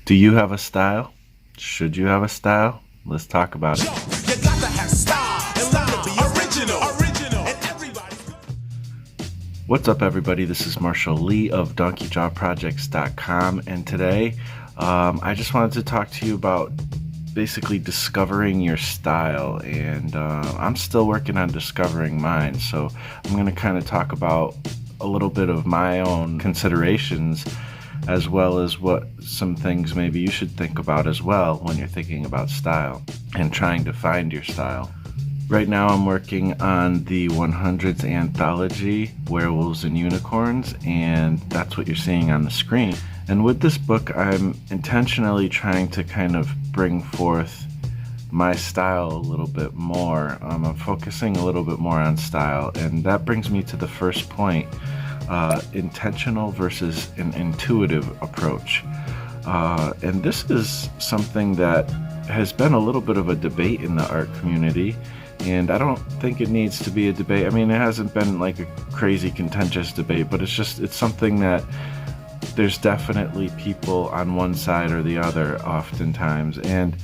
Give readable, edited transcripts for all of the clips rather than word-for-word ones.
Do you have a style? Should you have a style? Let's talk about it. You got to have style and learn to be original. And everybody's good. What's up, everybody? This is Marshall Lee of DonkeyJawProjects.com, and today I just wanted to talk to you about basically discovering your style, and I'm still working on discovering mine, so I'm going to kind of talk about a little bit of my own considerations, as well as what some things maybe you should think about as well when you're thinking about style and trying to find your style. Right now I'm working on the 100s anthology, Werewolves and Unicorns, and that's what you're seeing on the screen. And with this book, I'm intentionally trying to kind of bring forth my style a little bit more. I'm focusing a little bit more on style, and that brings me to the first point. Intentional versus an intuitive approach. And this is something that has been a little bit of a debate in the art community, and I don't think it needs to be a debate. I mean, it hasn't been like a crazy contentious debate, but it's something that there's definitely people on one side or the other oftentimes. And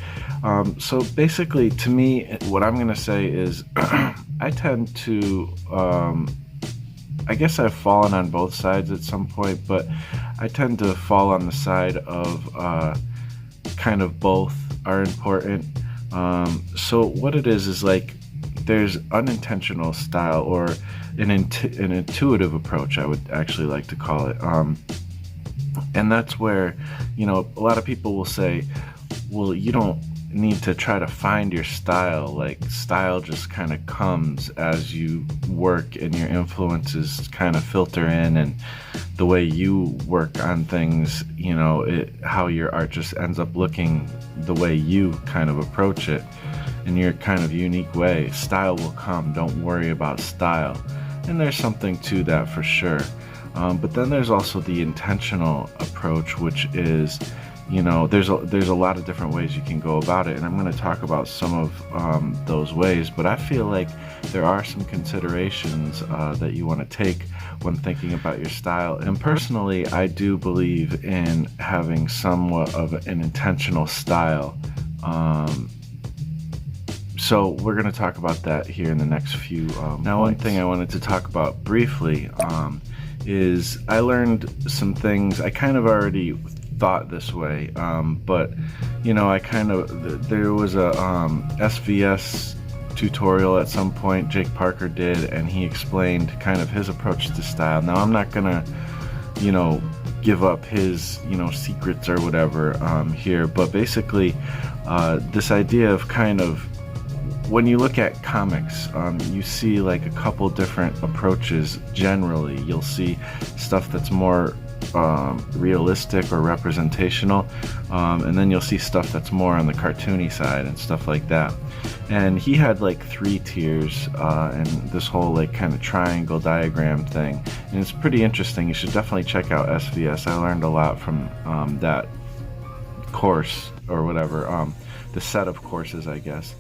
so basically, to me, what I'm going to say is I tend to I guess I've fallen on both sides at some point, but I tend to fall on the side of kind of both are important. So what it is like there's unintentional style, or an intuitive approach, I would actually like to call it. And that's where, you know, a lot of people will say, well, you don't need to try to find your style. Like, style just kind of comes as you work and your influences kind of filter in, and the way you work on things, you know, how your art just ends up looking the way you kind of approach it in your kind of unique way. Style will come. Don't worry about style. And there's something to that for sure. But then there's also the intentional approach, which is, you know, there's a lot of different ways you can go about it, and I'm going to talk about some of those ways. But I feel like there are some considerations that you want to take when thinking about your style. And personally, I do believe in having somewhat of an intentional style. So we're going to talk about that here in the next few Now, one thing I wanted to talk about briefly is I learned some things. I kind of already thought this way, but you know, there was a SVS tutorial at some point Jake Parker did, and he explained kind of his approach to style. Now, I'm not gonna, you know, give up his, you know, secrets or whatever here, but basically this idea of kind of, when you look at comics, you see like a couple different approaches. Generally, you'll see stuff that's more realistic or representational, and then you'll see stuff that's more on the cartoony side and stuff like that. And he had like 3 tiers and this whole like kind of triangle diagram thing, and it's pretty interesting. You should definitely check out SVS. I learned a lot from that course, or whatever, the set of courses, I guess.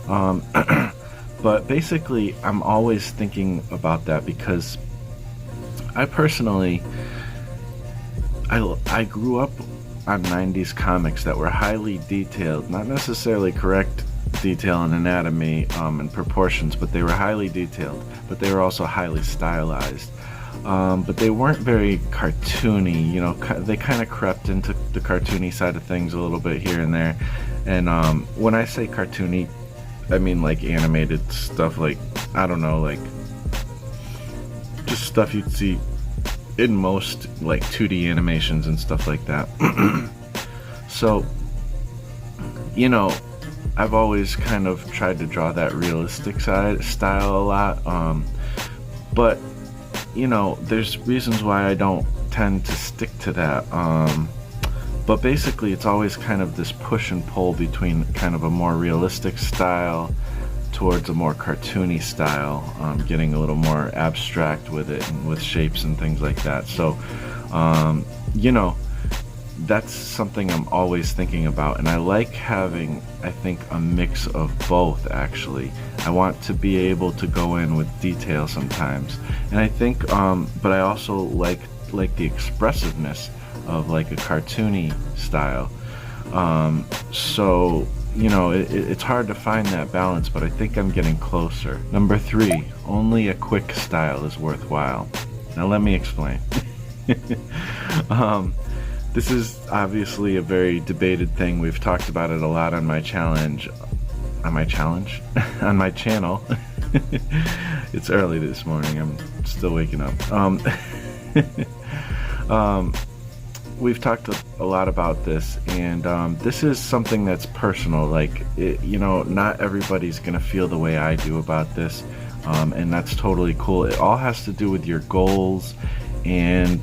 But basically, I'm always thinking about that because I personally, I grew up on 90s comics that were highly detailed, not necessarily correct detail and anatomy and proportions, but they were highly detailed, but they were also highly stylized. But they weren't very cartoony, you know. They kind of crept into the cartoony side of things a little bit here and there. And when I say cartoony, I mean like animated stuff, like, I don't know, like just stuff you'd see in most like 2D animations and stuff like that. So, you know, I've always kind of tried to draw that realistic style a lot, but you know, there's reasons why I don't tend to stick to that. But basically, it's always kind of this push and pull between kind of a more realistic style towards a more cartoony style, getting a little more abstract with it and with shapes and things like that. So, you know, that's something I'm always thinking about, and I like having, I think, a mix of both, actually. I want to be able to go in with detail sometimes, and I think, but I also like the expressiveness of like a cartoony style. So, it's hard to find that balance, but I think I'm getting closer. Number 3, only a quick style is worthwhile. Now let me explain. This is obviously a very debated thing. We've talked about it a lot on my challenge. On my channel. It's early this morning. I'm still waking up. We've talked a lot about this, and this is something that's personal. Like, not everybody's gonna feel the way I do about this, and that's totally cool. It all has to do with your goals and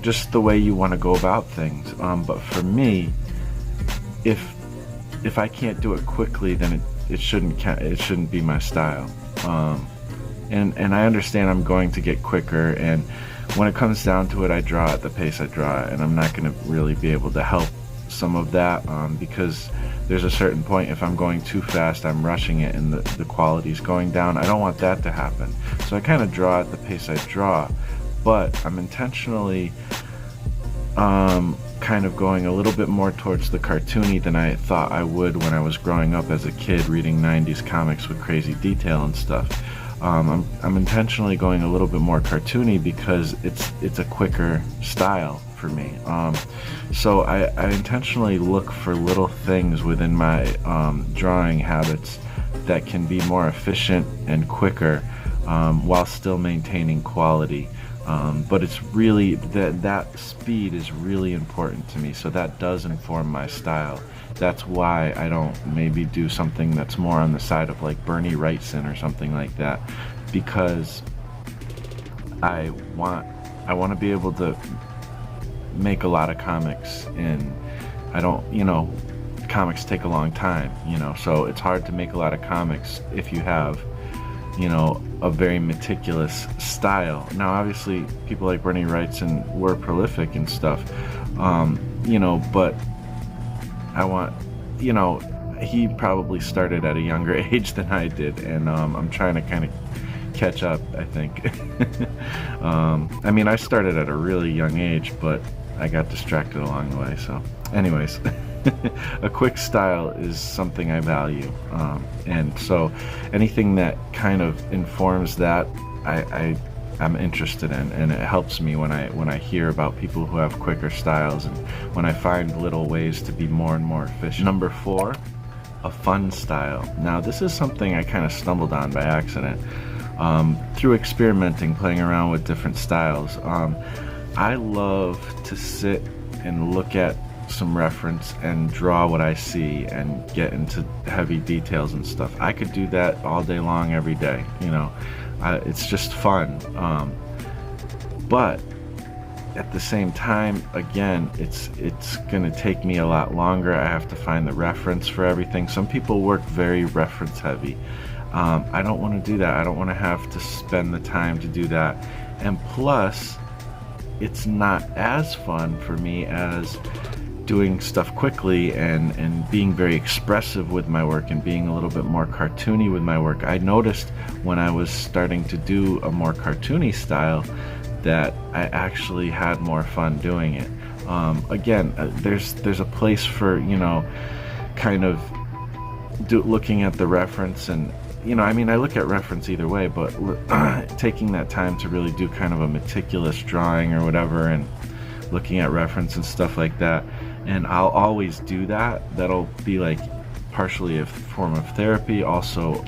just the way you want to go about things. But for me, if I can't do it quickly, then it shouldn't be my style. And I understand I'm going to get quicker, and when it comes down to it, I draw at the pace I draw, and I'm not going to really be able to help some of that, because there's a certain point, if I'm going too fast, I'm rushing it and the quality's going down. I don't want that to happen. So I kind of draw at the pace I draw, but I'm intentionally kind of going a little bit more towards the cartoony than I thought I would when I was growing up as a kid reading 90s comics with crazy detail and stuff. I'm intentionally going a little bit more cartoony because it's a quicker style for me. So I intentionally look for little things within my drawing habits that can be more efficient and quicker, while still maintaining quality. But it's really that speed is really important to me, so that does inform my style. That's why I don't maybe do something that's more on the side of like Bernie Wrightson or something like that, because I want to be able to make a lot of comics, and I don't, comics take a long time, so it's hard to make a lot of comics if you have, a very meticulous style. Now, obviously, people like Bernie Wrightson were prolific and stuff, but I want, he probably started at a younger age than I did, and I'm trying to kind of catch up, I think. I started at a really young age, but I got distracted along the way, so anyways. A quick style is something I value, and so anything that kind of informs that, I'm interested in, and it helps me when I hear about people who have quicker styles, and when I find little ways to be more and more efficient. Number 4, a fun style. Now, this is something I kind of stumbled on by accident, through experimenting, playing around with different styles. I love to sit and look at some reference and draw what I see and get into heavy details and stuff. I could do that all day long, every day. It's just fun. But at the same time, again, it's gonna take me a lot longer. I have to find the reference for everything. Some people work very reference heavy. I don't want to do that. I don't want to have to spend the time to do that. And plus, it's not as fun for me as doing stuff quickly and being very expressive with my work and being a little bit more cartoony with my work. I noticed when I was starting to do a more cartoony style that I actually had more fun doing it. Again, there's a place for, kind of looking at the reference, and I look at reference either way, but taking that time to really do kind of a meticulous drawing or whatever, and looking at reference and stuff like that. And I'll always do that. That'll be like partially a form of therapy, also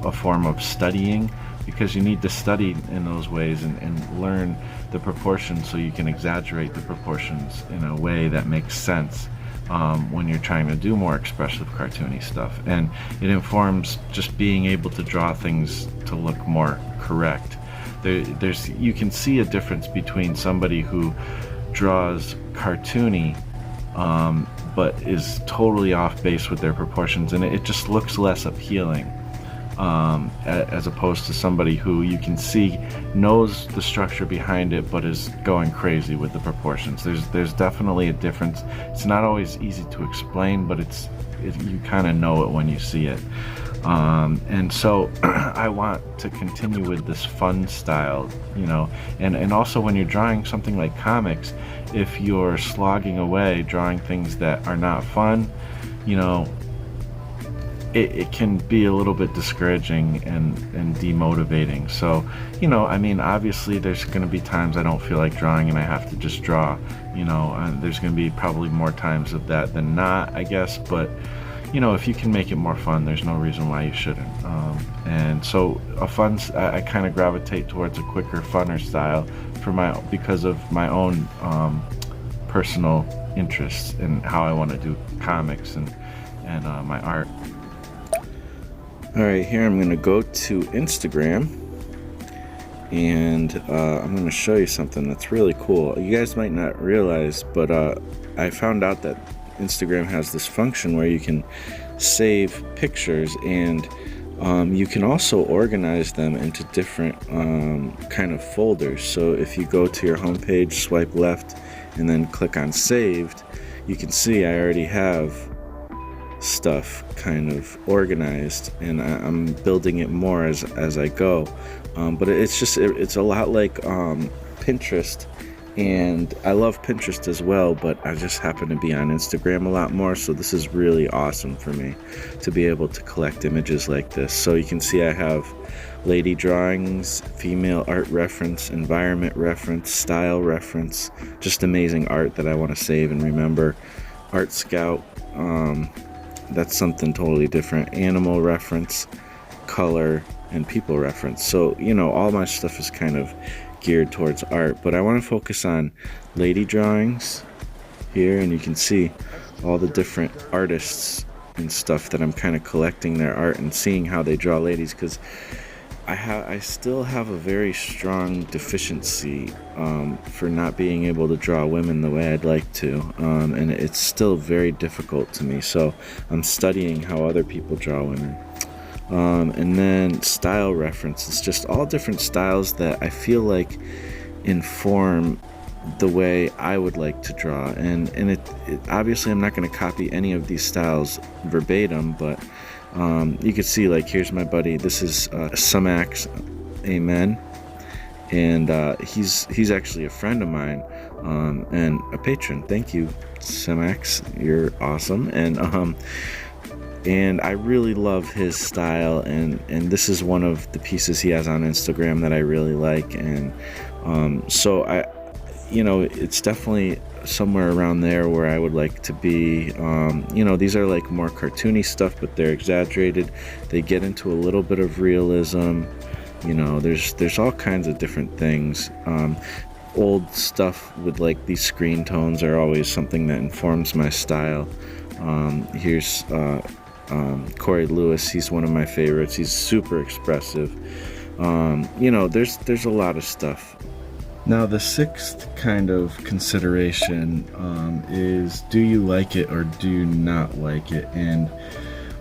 a form of studying, because you need to study in those ways and learn the proportions so you can exaggerate the proportions in a way that makes sense when you're trying to do more expressive cartoony stuff. And it informs just being able to draw things to look more correct. You can see a difference between somebody who draws cartoony but is totally off base with their proportions, and it just looks less appealing, as opposed to somebody who you can see knows the structure behind it but is going crazy with the proportions. There's definitely a difference. It's not always easy to explain, but you kind of know it when you see it. And so I want to continue with this fun style, and also when you're drawing something like comics, if you're slogging away drawing things that are not fun, it can be a little bit discouraging and demotivating. So, obviously there's going to be times I don't feel like drawing and I have to just draw, and there's going to be probably more times of that than not, I guess, but if you can make it more fun, there's no reason why you shouldn't. And so I kind of gravitate towards a quicker, funner style because of my own personal interests and how I want to do comics and my art. All right, here I'm going to go to Instagram, and I'm going to show you something that's really cool. You guys might not realize, but I found out that Instagram has this function where you can save pictures, and you can also organize them into different kind of folders. So if you go to your homepage, swipe left, and then click on saved, you can see I already have stuff kind of organized, and I'm building it more as I go. But it's a lot like Pinterest. And I love Pinterest as well, but I just happen to be on Instagram a lot more, so this is really awesome for me to be able to collect images like this. So you can see I have lady drawings, female art reference, environment reference, style reference, just amazing art that I want to save and remember. Art Scout, that's something totally different. Animal reference, color, and people reference. So, all my stuff is kind of geared towards art, but I want to focus on lady drawings here, and you can see all the different artists and stuff that I'm kind of collecting their art and seeing how they draw ladies, because I still have a very strong deficiency for not being able to draw women the way I'd like to, and it's still very difficult to me, so I'm studying how other people draw women. And then style reference. It's just all different styles that I feel like inform the way I would like to draw. And it obviously I'm not going to copy any of these styles verbatim, but you can see, like, here's my buddy. This is Sumax Amen, and he's actually a friend of mine and a patron. Thank you, Sumax. You're awesome. And I really love his style, and this is one of the pieces he has on Instagram that I really like, and so it's definitely somewhere around there where I would like to be. These are like more cartoony stuff, but they're exaggerated. They get into a little bit of realism. There's all kinds of different things. Old stuff with like these screen tones are always something that informs my style. Here's Corey Lewis. He's one of my favorites. He's super expressive. There's a lot of stuff. Now, the sixth kind of consideration is, do you like it or do you not like it? And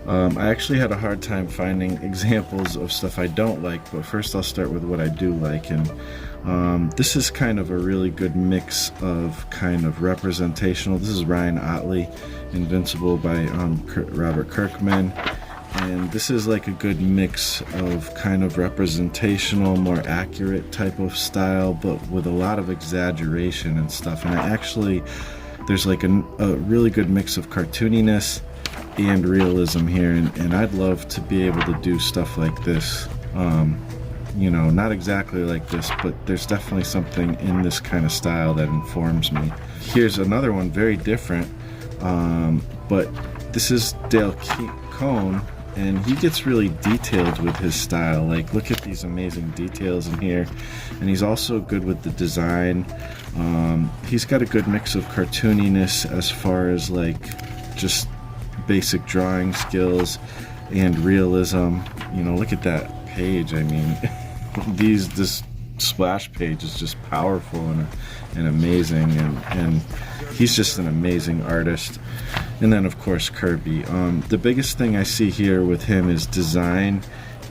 I actually had a hard time finding examples of stuff I don't like, but first I'll start with what I do like. And this is kind of a really good mix of kind of representational. This is Ryan Otley, Invincible by Robert Kirkman. And this is like a good mix of kind of representational, more accurate type of style, but with a lot of exaggeration and stuff. And there's like a really good mix of cartooniness and realism here. And I'd love to be able to do stuff like this. Not exactly like this, but there's definitely something in this kind of style that informs me. Here's another one, very different, but this is Dale Cohn, and he gets really detailed with his style. Like, look at these amazing details in here, and he's also good with the design. He's got a good mix of cartooniness as far as like just basic drawing skills and realism. Look at that page. I mean, this splash page is just powerful and amazing, and he's just an amazing artist. And then of course Kirby. The biggest thing I see here with him is design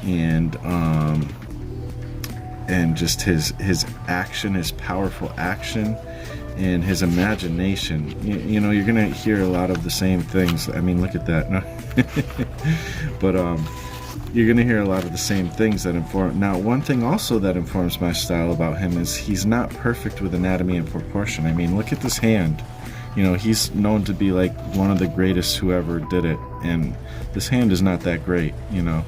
and just his action, his powerful action, and his imagination. You're gonna hear a lot of the same things. I mean, look at that. No. But you're going to hear a lot of the same things that inform. Now, one thing also that informs my style about him is he's not perfect with anatomy and proportion. I mean, look at this hand. You know, he's known to be like one of the greatest who ever did it, and this hand is not that great, you know.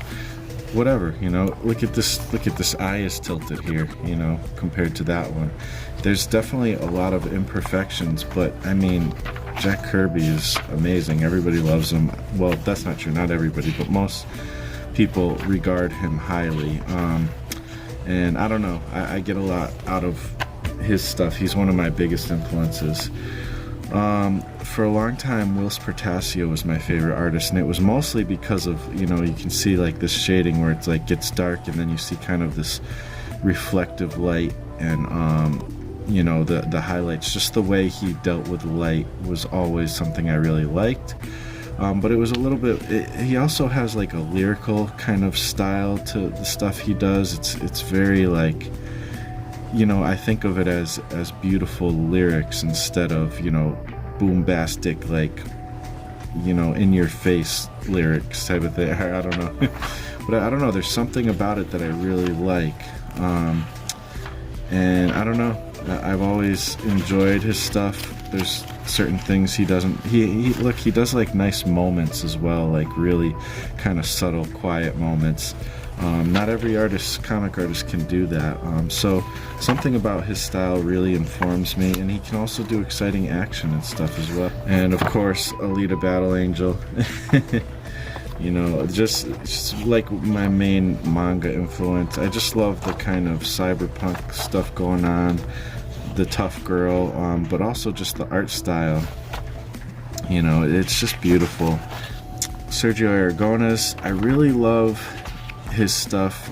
Whatever, you know, look at this eye is tilted here, you know, compared to that one. There's definitely a lot of imperfections, but I mean, Jack Kirby is amazing. Everybody loves him. Well, that's not true, not everybody, but most people regard him highly. And I don't know, I get a lot out of his stuff. He's one of my biggest influences. For a long time, Whilce Portacio was my favorite artist, and it was mostly because of, you know, you can see like this shading where it's like gets dark and then you see kind of this reflective light, and you know, the highlights, just the way he dealt with light was always something I really liked. But it was a little bit, he also has like a lyrical kind of style to the stuff he does. It's very like, you know, I think of it as beautiful lyrics instead of, you know, boombastic, like, you know, in your face lyrics type of thing. I don't know. But I don't know, there's something about it that I really like. And I don't know, I've always enjoyed his stuff. There's certain things he doesn't, he look, he does like nice moments as well, like really kind of subtle, quiet moments. Not every comic artist can do that. So something about his style really informs me, and he can also do exciting action and stuff as well. And of course, Alita Battle Angel. You know, just like my main manga influence. I just love the kind of cyberpunk stuff going on, the tough girl, but also just the art style. You know, it's just beautiful. Sergio Aragonés, I really love his stuff.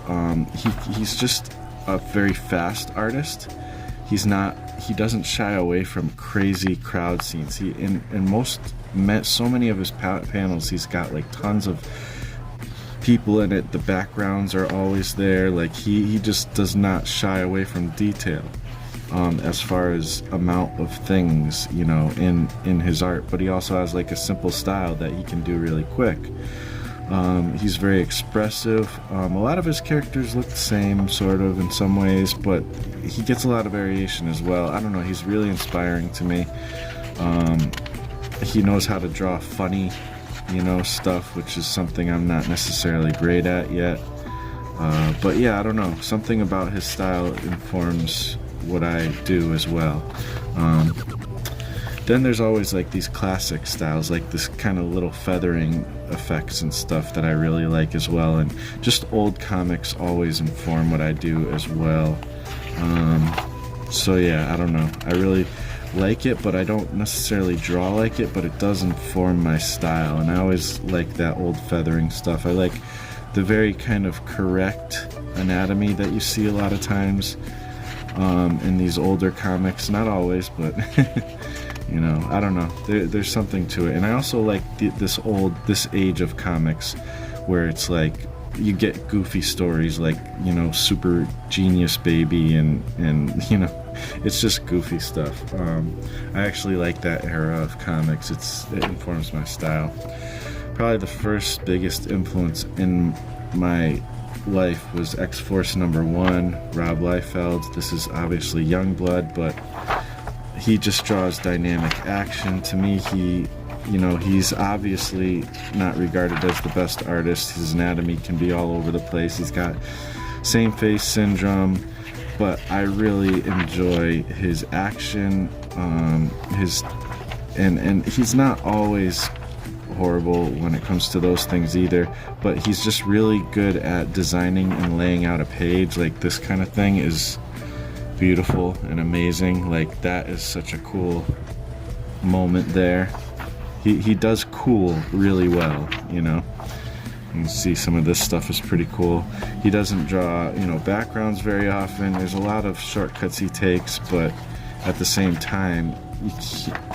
He's just a very fast artist. He doesn't shy away from crazy crowd scenes. So many of his panels, he's got like tons of people in it. The backgrounds are always there. Like he just does not shy away from detail as far as amount of things, you know, in his art. But he also has like a simple style that he can do really quick. He's very expressive. A lot of his characters look the same, sort of, in some ways, but he gets a lot of variation as well. I don't know, he's really inspiring to me. He knows how to draw funny, you know, stuff, which is something I'm not necessarily great at yet. But yeah, I don't know, something about his style informs what I do as well. Then there's always like these classic styles, like this kind of little feathering effects and stuff that I really like as well, and just old comics always inform what I do as well. So yeah, I don't know, I really like it, but I don't necessarily draw like it, but it does inform my style, and I always like that old feathering stuff. I like the very kind of correct anatomy that you see a lot of times in these older comics, not always, but you know, I don't know, there's something to it. And I also like this age of comics where it's like you get goofy stories like, you know, Super Genius Baby and you know, it's just goofy stuff. I actually like that era of comics. It informs my style. Probably the first biggest influence in my life was X-Force #1, Rob Liefeld. This is obviously Youngblood, but he just draws dynamic action. To me, he's obviously not regarded as the best artist. His anatomy can be all over the place. He's got same face syndrome, but I really enjoy his action. And he's not always horrible when it comes to those things either, but he's just really good at designing and laying out a page. Like this kind of thing is beautiful and amazing. Like that is such a cool moment there. He does cool really well, you know. You can see some of this stuff is pretty cool. He doesn't draw, you know, backgrounds very often. There's a lot of shortcuts he takes, but at the same time,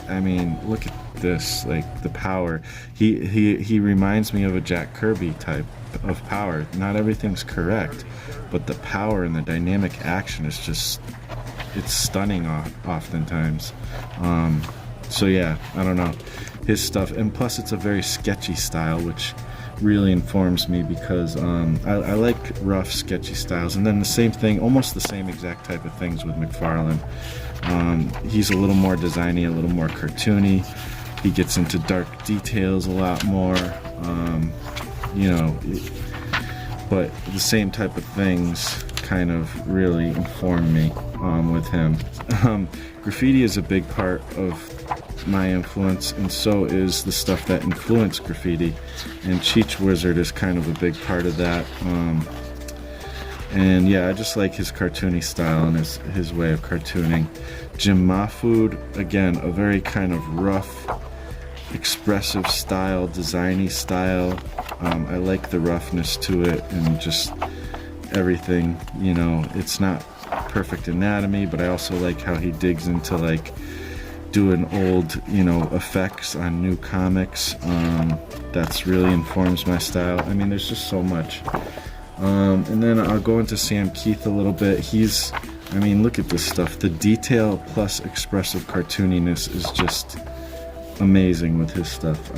I mean, look at this, like the power. He reminds me of a Jack Kirby type of power. Not everything's correct, but the power and the dynamic action is just, it's stunning oftentimes. So yeah, I don't know, his stuff, and plus it's a very sketchy style, which really informs me because I like rough, sketchy styles. And then the same thing, almost the same exact type of things with McFarlane. He's a little more designy, a little more cartoony. He gets into dark details a lot more, but the same type of things kind of really inform me with him. Graffiti is a big part of my influence, and so is the stuff that influenced graffiti, and Cheech Wizard is kind of a big part of that. And yeah, I just like his cartoony style and his way of cartooning. Jim Mahfood, again, a very kind of rough, expressive style, designy style. I like the roughness to it and just everything, it's not perfect anatomy, but I also like how he digs into like doing old, effects on new comics. That's really informs my style. I mean, there's just so much. And then I'll go into Sam Keith a little bit. Look at this stuff. The detail plus expressive cartooniness is just amazing with his stuff.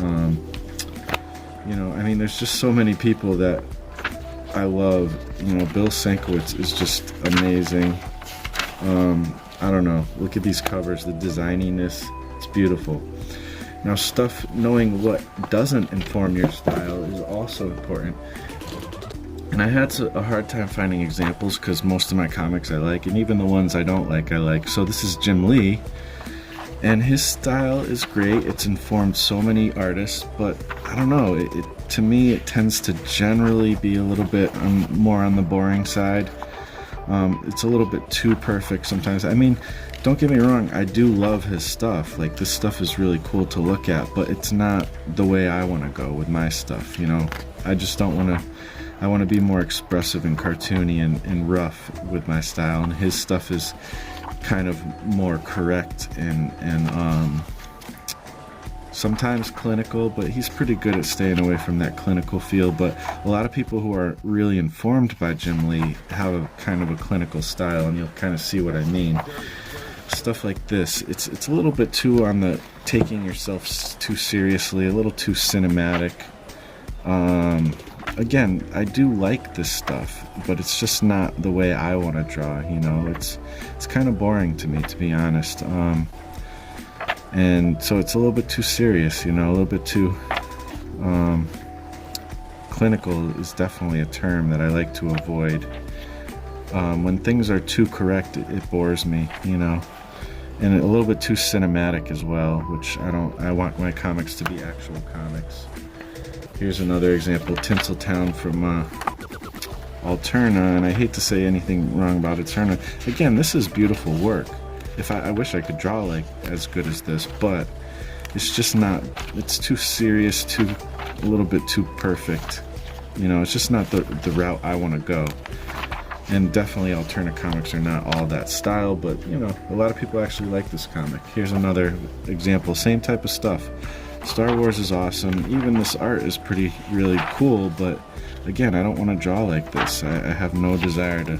There's just so many people that I love. Bill Sienkiewicz is just amazing. I don't know. Look at these covers, the designiness. It's beautiful. Now, knowing what doesn't inform your style is also important. And I had a hard time finding examples because most of my comics I like, and even the ones I don't like, I like. So this is Jim Lee, and his style is great. It's informed so many artists, but I don't know. To me, it tends to generally be a little bit more on the boring side. It's a little bit too perfect sometimes. Don't get me wrong, I do love his stuff. Like, this stuff is really cool to look at, but it's not the way I want to go with my stuff, I just don't want to. I want to be more expressive and cartoony and rough with my style, and his stuff is kind of more correct and sometimes clinical, but he's pretty good at staying away from that clinical feel. But a lot of people who are really informed by Jim Lee have a kind of a clinical style, and you'll kind of see what I mean. Stuff like this, it's a little bit too on the taking yourself too seriously, a little too cinematic. Again, I do like this stuff, but it's just not the way I want to draw, It's kind of boring to me, to be honest. And so it's a little bit too serious, a little bit too clinical is definitely a term that I like to avoid. When things are too correct, it bores me, and a little bit too cinematic as well, which I want my comics to be actual comics. Here's another example, Tinseltown from Alterna, and I hate to say anything wrong about Alterna. Again, this is beautiful work. I wish I could draw like as good as this, but it's just not. It's too serious, a little bit too perfect. It's just not the route I want to go. And definitely Alterna comics are not all that style, but a lot of people actually like this comic. Here's another example, same type of stuff. Star Wars is awesome. Even this art is really cool, but again, I don't want to draw like this. I have no desire to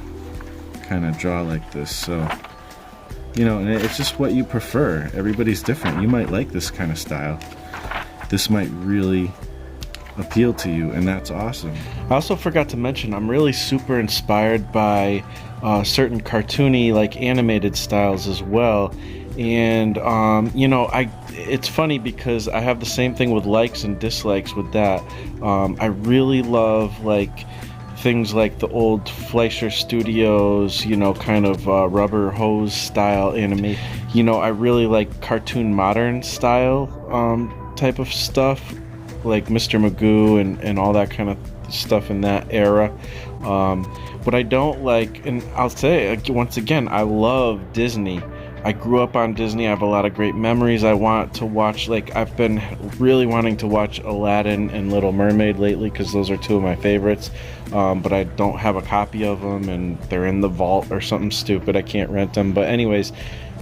kind of draw like this. So, and it's just what you prefer. Everybody's different. You might like this kind of style. This might really appeal to you, and that's awesome. I also forgot to mention, I'm really super inspired by certain cartoony, like animated styles as well. And it's funny because I have the same thing with likes and dislikes with that. I really love like things like the old Fleischer Studios, kind of rubber hose style anime. I really like cartoon modern style type of stuff, like Mr. Magoo and all that kind of stuff in that era. What I don't like, and I'll say once again, I love Disney. I grew up on Disney. I have a lot of great memories. I want to watch, I've been really wanting to watch Aladdin and Little Mermaid lately because those are two of my favorites. But I don't have a copy of them, and they're in the vault or something stupid. I can't rent them. But anyways,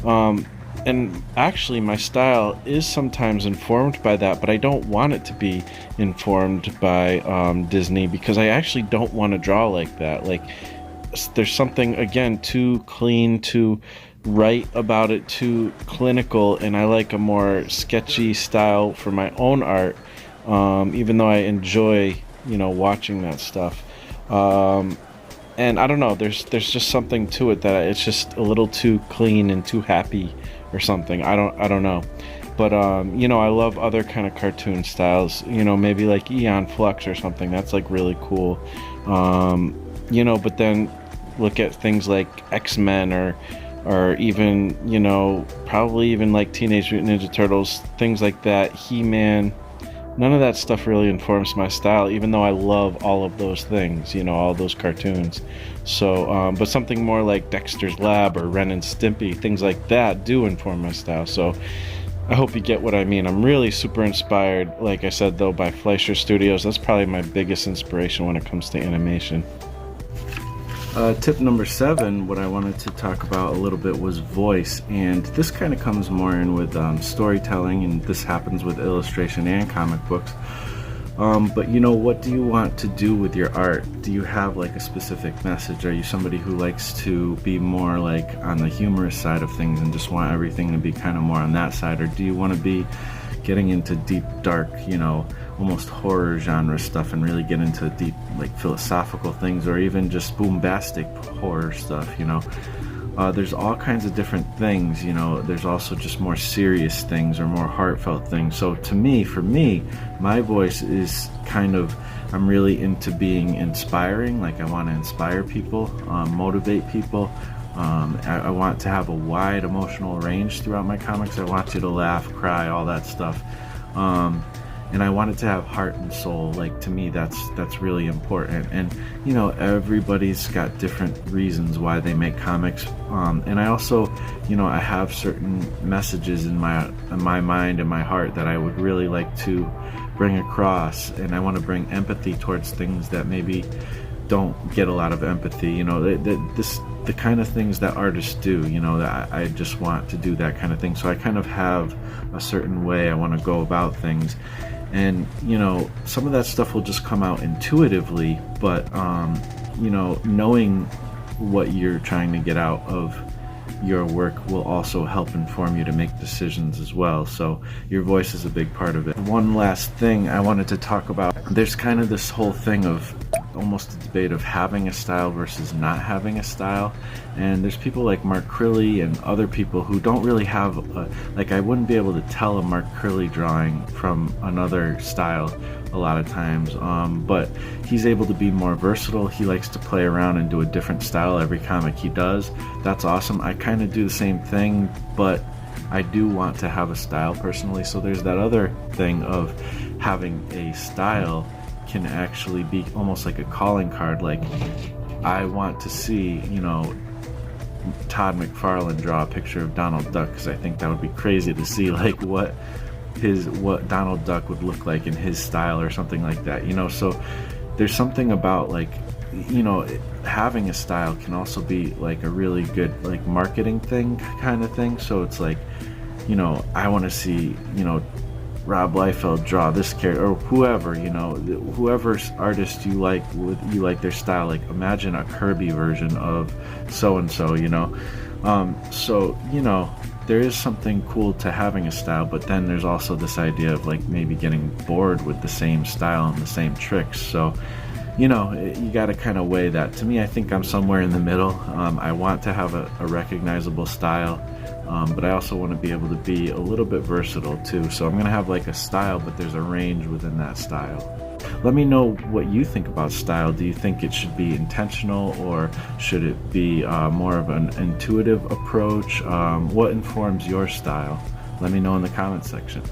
and actually my style is sometimes informed by that, but I don't want it to be informed by Disney because I actually don't want to draw like that. There's something, again, too clean, too right about it, too clinical, and I like a more sketchy style for my own art even though I enjoy, watching that stuff. And I don't know, there's just something to it that it's just a little too clean and too happy or something. I don't know. But I love other kind of cartoon styles, maybe like Eon Flux or something. That's like really cool. But then look at things like X-Men or even, probably even like Teenage Mutant Ninja Turtles, things like that, He-Man. None of that stuff really informs my style, even though I love all of those things, all those cartoons. So, but something more like Dexter's Lab or Ren and Stimpy, things like that do inform my style. So I hope you get what I mean. I'm really super inspired, like I said, though, by Fleischer Studios. That's probably my biggest inspiration when it comes to animation. Tip number 7, what I wanted to talk about a little bit was voice, and this kind of comes more in with storytelling, and this happens with illustration and comic books. But what do you want to do with your art? Do you have like a specific message? Are you somebody who likes to be more like on the humorous side of things and just want everything to be kind of more on that side? Or do you want to be getting into deep, dark, almost horror genre stuff and really get into deep, like philosophical things, or even just bombastic horror stuff, There's all kinds of different things, There's also just more serious things or more heartfelt things. So for me, my voice is kind of, I'm really into being inspiring. Like I want to inspire people, motivate people. I want to have a wide emotional range throughout my comics. I want you to laugh, cry, all that stuff. And I want it to have heart and soul. Like to me, that's really important. And everybody's got different reasons why they make comics. And I also, I have certain messages in my mind and my heart that I would really like to bring across. And I want to bring empathy towards things that maybe don't get a lot of empathy. The kind of things that artists do. That I just want to do that kind of thing. So I kind of have a certain way I want to go about things. And some of that stuff will just come out intuitively, but knowing what you're trying to get out of your work will also help inform you to make decisions as well. So your voice is a big part of it. One last thing I wanted to talk about, there's kind of this whole thing of almost a debate of having a style versus not having a style, and there's people like Mark Crilley and other people who don't really have I wouldn't be able to tell a Mark Crilley drawing from another style a lot of times, but he's able to be more versatile. He likes to play around and do a different style every comic he does. That's awesome. I kind of do the same thing, but I do want to have a style personally. So there's that other thing of having a style can actually be almost like a calling card. Like I want to see, Todd McFarlane draw a picture of Donald Duck, because I think that would be crazy to see like what Donald Duck would look like in his style or something like that. So there's something about like, having a style can also be like a really good like marketing thing kind of thing. So it's like, I want to see, Rob Liefeld draw this character, or whoever, whoever's artist you like their style. Like imagine a Kirby version of so and so, So there is something cool to having a style, but then there's also this idea of like maybe getting bored with the same style and the same tricks. So you got to kind of weigh that. To me, I think I'm somewhere in the middle. I want to have a recognizable style, but I also want to be able to be a little bit versatile too. So I'm going to have like a style, but there's a range within that style. Let me know what you think about style. Do you think it should be intentional, or should it be more of an intuitive approach? What informs your style? Let me know in the comment section.